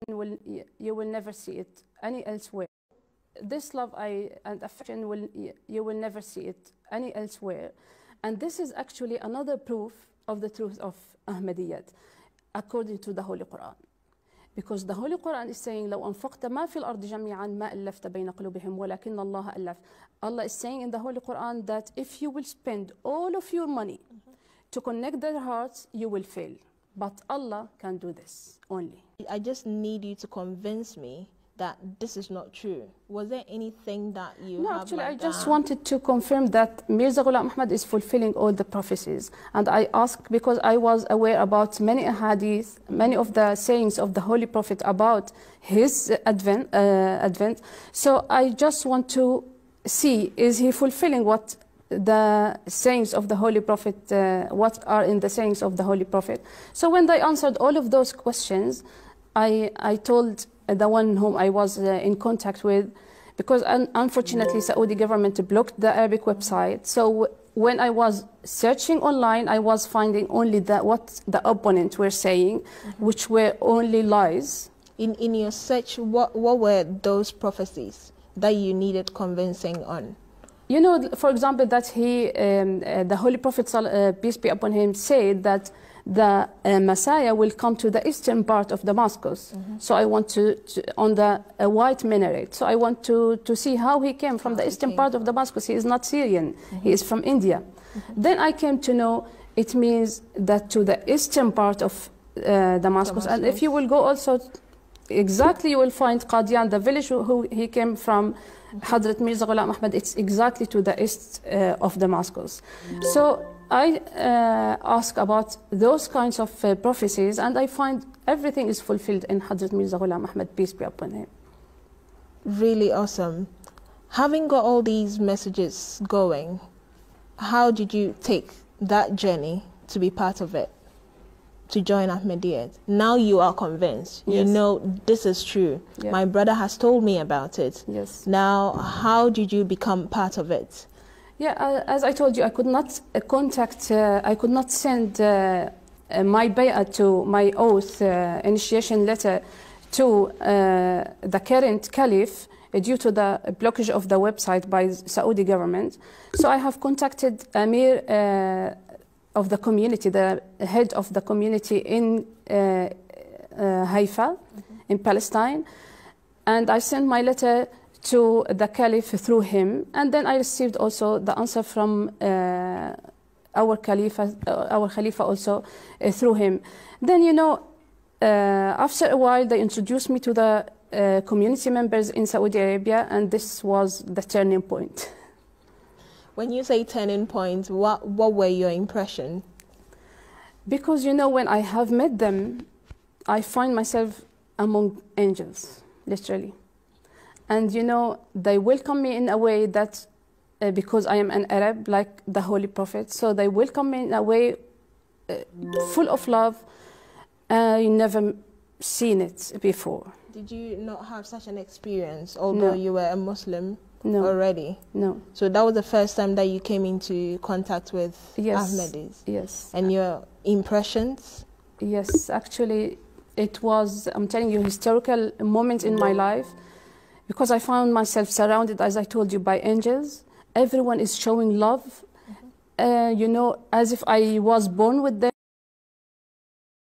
you will never see it any elsewhere. This love and affection you will never see it any elsewhere. And this is actually another proof of the truth of Ahmadiyyah, according to the Holy Quran. Because the Holy Quran is saying, لو أنفقت ما في الأرض جميعا ما ألفت بين قلوبهم ولكن الله ألف. Allah is saying in the Holy Quran that if you will spend all of your money to connect their hearts, you will fail. But Allah can do this only. I just need you to convince me that this is not true. Was there anything that you No, have actually, like I just wanted to confirm that Mirza Ghulam Ahmad is fulfilling all the prophecies. And I asked because I was aware about many hadith, many of the sayings of the Holy Prophet about his advent. So I just want to see, is he fulfilling what the sayings of the Holy Prophet, what are in the sayings of the Holy Prophet? So when they answered all of those questions, I told the one whom I was in contact with, because unfortunately Saudi government blocked the Arabic website. So when I was searching online, I was finding only what the opponent were saying, which were only lies. In your search, what were those prophecies that you needed convincing on? You know, for example, that the Holy Prophet, peace be upon him, said that the Messiah will come to the eastern part of Damascus. So I want to on the white minaret. So I want to see how he came from the eastern part of Damascus. He is not Syrian. He is from India. Then I came to know it means that to the eastern part of Damascus. And if you will go also, exactly you will find Qadian, the village who he came from, Hadrat Mirza Ghulam Ahmad, it's exactly to the east of Damascus. So I ask about those kinds of prophecies, and I find everything is fulfilled in Hadrat Mirza Ghulam Ahmad, peace be upon him. Really awesome. Having got all these messages going, how did you take that journey to be part of it, to join Ahmadiyyah? Now you are convinced. Yes. You know this is true. Yeah. My brother has told me about it. Yes. Now, how did you become part of it? Yeah, as I told you, I could not I could not send my bay'ah to my oath initiation letter to the current caliph due to the blockage of the website by the Saudi government. So I have contacted Amir of the community, the head of the community in Haifa, in Palestine, and I sent my letter to the caliph through him, and then I received also the answer from our Khalifa also through him. Then, you know, after a while they introduced me to the community members in Saudi Arabia, and this was the turning point. When you say turning point, what were your impression? Because, you know, when I have met them, I find myself among angels, literally. And, you know, they welcome me in a way that, because I am an Arab, like the Holy Prophet, so they welcome me in a way full of love. You never seen it before. Did you not have such an experience, although you were a Muslim already? No. So that was the first time that you came into contact with Ahmadis? Yes. And your impressions? Yes, actually, it was, I'm telling you, historical moment in my life. Because I found myself surrounded, as I told you, by angels. Everyone is showing love, you know, as if I was born with them.